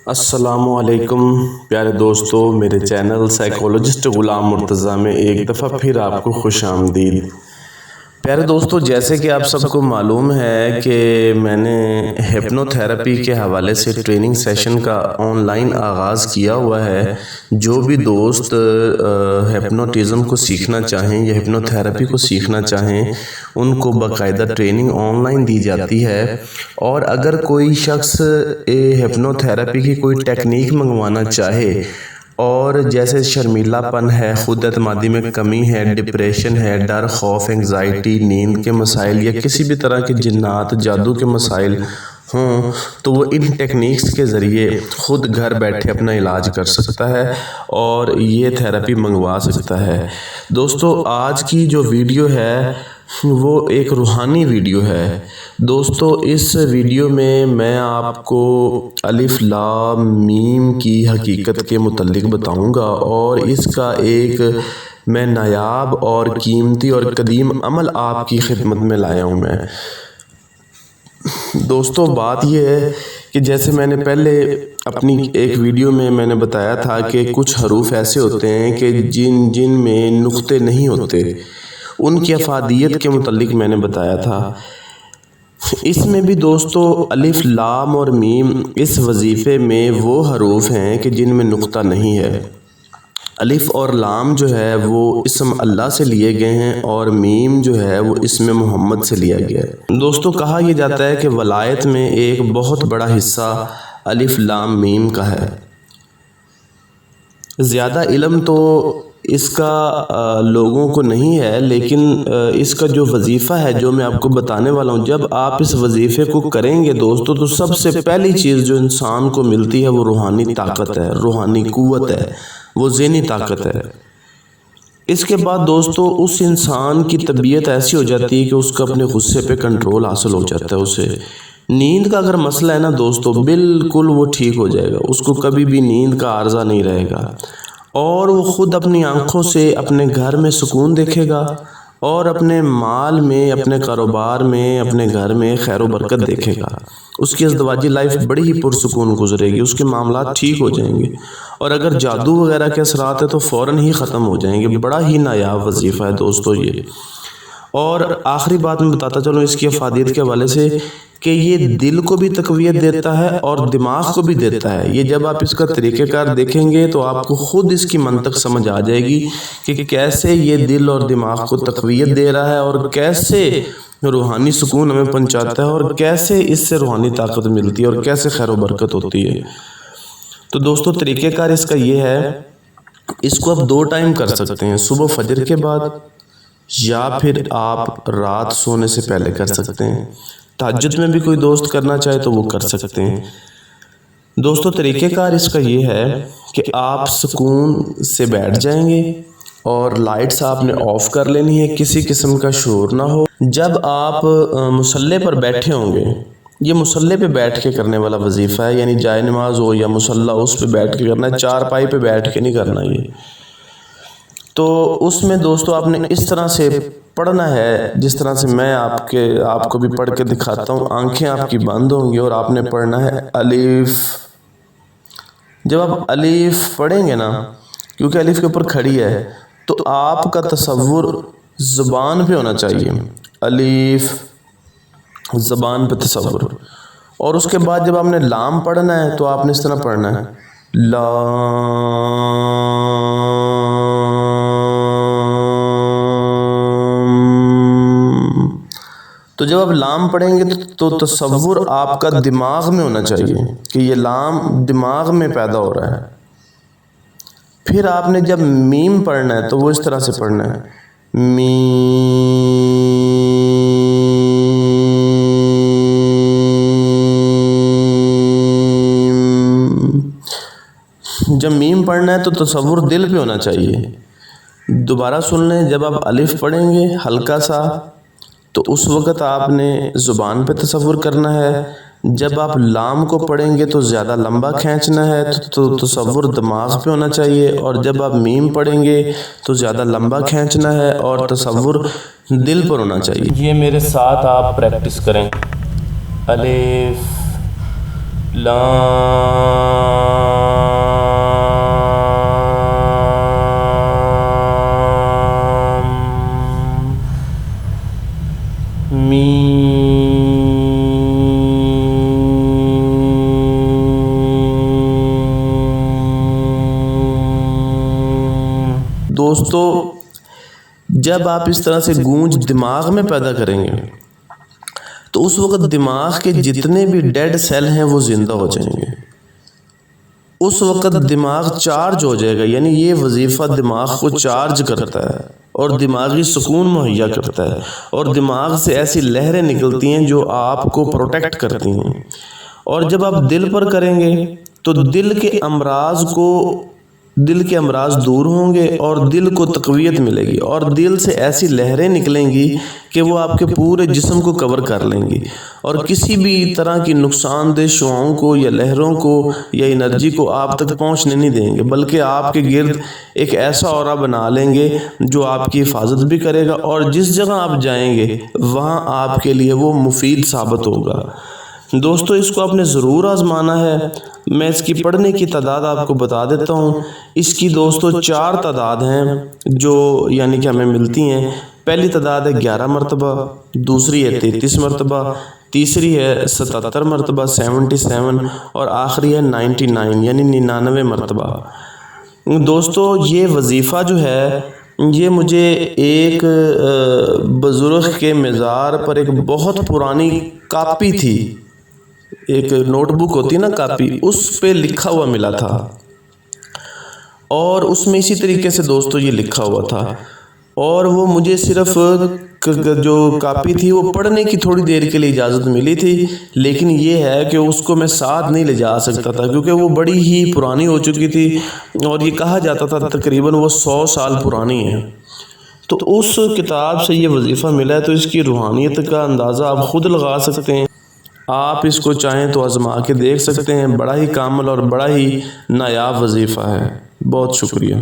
السلام علیکم پیارے دوستو، میرے چینل سائیکولوجسٹ غلام مرتضیٰ میں ایک دفعہ پھر آپ کو خوش آمدید۔ پیارے دوستو، جیسے کہ آپ سب کو معلوم ہے کہ میں نے ہپنو تھیراپی کے حوالے سے ٹریننگ سیشن کا آن لائن آغاز کیا ہوا ہے۔ جو بھی دوست ہپنوٹزم کو سیکھنا چاہیں یا ہپنو تھیراپی کو سیکھنا چاہیں ان کو باقاعدہ ٹریننگ آن لائن دی جاتی ہے، اور اگر کوئی شخص ہپنو تھیراپی کی کوئی ٹیکنیک منگوانا چاہے اور جیسے شرمیلا پن ہے، خود اعتمادی میں کمی ہے، ڈپریشن ہے، ڈر، خوف، انگزائٹی، نیند کے مسائل یا کسی بھی طرح کے جنات، جادو کے مسائل ہوں، تو وہ ان ٹیکنیکس کے ذریعے خود گھر بیٹھے اپنا علاج کر سکتا ہے اور یہ تھیراپی منگوا سکتا ہے۔ دوستو، آج کی جو ویڈیو ہے وہ ایک روحانی ویڈیو ہے۔ دوستو، اس ویڈیو میں آپ کو الف لام میم کی حقیقت کے متعلق بتاؤں گا، اور اس کا ایک میں نایاب اور قیمتی اور قدیم عمل آپ کی خدمت میں لایا ہوں۔ میں دوستو، بات یہ ہے کہ جیسے میں نے پہلے اپنی ایک ویڈیو میں نے بتایا تھا کہ کچھ حروف ایسے ہوتے ہیں کہ جن میں نقطے نہیں ہوتے، ان کی افادیت کے متعلق میں نے بتایا تھا۔ اس میں بھی دوستو الف لام اور میم اس وظیفے میں وہ حروف ہیں کہ جن میں نقطہ نہیں ہے۔ الف اور لام جو ہے وہ اسم اللہ سے لیے گئے ہیں، اور میم جو ہے وہ اسم محمد سے لیا گیا ہے۔ دوستو، کہا یہ جاتا ہے کہ ولایت میں ایک بہت بڑا حصہ الف لام میم کا ہے۔ زیادہ علم تو اس کا لوگوں کو نہیں ہے، لیکن اس کا جو وظیفہ ہے جو میں آپ کو بتانے والا ہوں، جب آپ اس وظیفے کو کریں گے دوستو تو سب سے پہلی چیز جو انسان کو ملتی ہے وہ روحانی طاقت ہے، روحانی قوت ہے، وہ ذہنی طاقت ہے۔ اس کے بعد دوستو اس انسان کی طبیعت ایسی ہو جاتی ہے کہ اس کا اپنے غصے پہ کنٹرول حاصل ہو جاتا ہے۔ اسے نیند کا اگر مسئلہ ہے نا دوستو، بالکل وہ ٹھیک ہو جائے گا، اس کو کبھی بھی نیند کا عارضہ نہیں رہے گا، اور وہ خود اپنی آنکھوں سے اپنے گھر میں سکون دیکھے گا، اور اپنے مال میں، اپنے کاروبار میں، اپنے گھر میں خیر و برکت دیکھے گا۔ اس کی ازدواجی لائف بڑی ہی پرسکون گزرے گی، اس کے معاملات ٹھیک ہو جائیں گے، اور اگر جادو وغیرہ کے اثرات ہیں تو فوراً ہی ختم ہو جائیں گے۔ بڑا ہی نایاب وظیفہ ہے دوستو یہ۔ اور آخری بات میں بتاتا چلوں اس کی افادیت کے حوالے سے کہ یہ دل کو بھی تقویت دیتا ہے اور دماغ کو بھی دیتا ہے۔ یہ جب آپ اس کا طریقہ کار دیکھیں گے تو آپ کو خود اس کی منطق سمجھ آ جائے گی کہ کیسے یہ دل اور دماغ کو تقویت دے رہا ہے، اور کیسے روحانی سکون ہمیں پہنچاتا ہے، اور کیسے اس سے روحانی طاقت ملتی ہے، اور کیسے خیر و برکت ہوتی ہے۔ تو دوستو، طریقہ کار اس کا یہ ہے، اس کو آپ 2 ٹائم کر سکتے ہیں، صبح فجر کے بعد، یا پھر آپ رات سونے سے پہلے کر سکتے ہیں۔ تہجد میں بھی کوئی دوست کرنا چاہے تو وہ کر سکتے ہیں۔ دوستو، طریقہ کار اس کا یہ ہے کہ آپ سکون سے بیٹھ جائیں گے، اور لائٹس آپ نے آف کر لینی ہے، کسی قسم کا شور نہ ہو۔ جب آپ مصلی پر بیٹھے ہوں گے، یہ مصلی پہ بیٹھ کے کرنے والا وظیفہ ہے، یعنی جائے نماز ہو یا مصلی، اس پہ بیٹھ کے کرنا ہے، چارپائی پہ بیٹھ کے نہیں کرنا یہ۔ تو اس میں دوستو آپ نے اس طرح سے پڑھنا ہے جس طرح سے میں آپ کو بھی پڑھ کے دکھاتا ہوں۔ آنکھیں آپ کی بند ہوں گی اور آپ نے پڑھنا ہے الف۔ جب آپ الف پڑھیں گے نا، کیونکہ الف کے اوپر کھڑی ہے، تو آپ کا تصور زبان پہ ہونا چاہیے، الف زبان پہ تصور۔ اور اس کے بعد جب آپ نے لام پڑھنا ہے تو آپ نے اس طرح پڑھنا ہے، لام۔ تو جب آپ لام پڑھیں گے تو تصور آپ کا دماغ میں ہونا چاہیے کہ یہ لام دماغ میں پیدا ہو رہا ہے۔ پھر آپ نے جب میم پڑھنا ہے تو وہ اس طرح سے پڑھنا ہے، میم۔ جب میم پڑھنا ہے تو تصور دل پہ ہونا چاہیے۔ دوبارہ سن لیں، جب آپ الف پڑھیں گے ہلکا سا تو اس وقت آپ نے زبان پہ تصور کرنا ہے۔ جب آپ لام کو پڑھیں گے تو زیادہ لمبا کھینچنا ہے، تو تصور دماغ پہ ہونا چاہیے، اور جب آپ میم پڑھیں گے تو زیادہ لمبا کھینچنا ہے اور تصور دل پر ہونا چاہیے۔ یہ میرے ساتھ آپ پریکٹس کریں، الف لام دوستو جب آپ اس طرح سے گونج دماغ میں پیدا کریں گے تو اس وقت دماغ کے جتنے بھی ڈیڈ سیل ہیں وہ زندہ ہو جائیں گے. اس وقت دماغ چارج ہو جائے گا، یعنی یہ وظیفہ دماغ کو چارج کرتا ہے اور دماغی سکون مہیا کرتا ہے، اور دماغ سے ایسی لہریں نکلتی ہیں جو آپ کو پروٹیکٹ کرتی ہیں. اور جب آپ دل پر کریں گے تو دل کے امراض دور ہوں گے اور دل کو تقویت ملے گی، اور دل سے ایسی لہریں نکلیں گی کہ وہ آپ کے پورے جسم کو کور کر لیں گی، اور کسی بھی طرح کی نقصان دہ شعاؤں کو یا لہروں کو یا انرجی کو آپ تک پہنچنے نہیں دیں گے، بلکہ آپ کے گرد ایک ایسا اورا بنا لیں گے جو آپ کی حفاظت بھی کرے گا، اور جس جگہ آپ جائیں گے وہاں آپ کے لیے وہ مفید ثابت ہوگا. دوستو اس کو آپ نے ضرور آزمانا ہے. میں اس کی پڑھنے کی تعداد آپ کو بتا دیتا ہوں. اس کی دوستو 4 تعداد ہیں جو یعنی کہ ہمیں ملتی ہیں. پہلی تعداد ہے 11 مرتبہ، دوسری ہے 33 مرتبہ، تیسری ہے 77 مرتبہ 77، اور آخری ہے 99 یعنی 99 مرتبہ. دوستو یہ وظیفہ جو ہے یہ مجھے ایک بزرگ کے مزار پر ایک بہت پرانی کاپی تھی، ایک نوٹ بک ہوتی نا کاپی، اس پہ لکھا ہوا ملا تھا، اور اس میں اسی طریقے سے دوستو یہ لکھا ہوا تھا. اور وہ مجھے صرف جو کاپی تھی وہ پڑھنے کی تھوڑی دیر کے لیے اجازت ملی تھی، لیکن یہ ہے کہ اس کو میں ساتھ نہیں لے جا سکتا تھا کیونکہ وہ بڑی ہی پرانی ہو چکی تھی، اور یہ کہا جاتا تھا تقریباً وہ 100 سال پرانی ہے. تو اس کتاب سے یہ وظیفہ ملا ہے، تو اس کی روحانیت کا اندازہ آپ خود لگا سکتے ہیں. آپ اس کو چاہیں تو آزما کے دیکھ سکتے ہیں. بڑا ہی کامل اور بڑا ہی نایاب وظیفہ ہے. بہت شکریہ.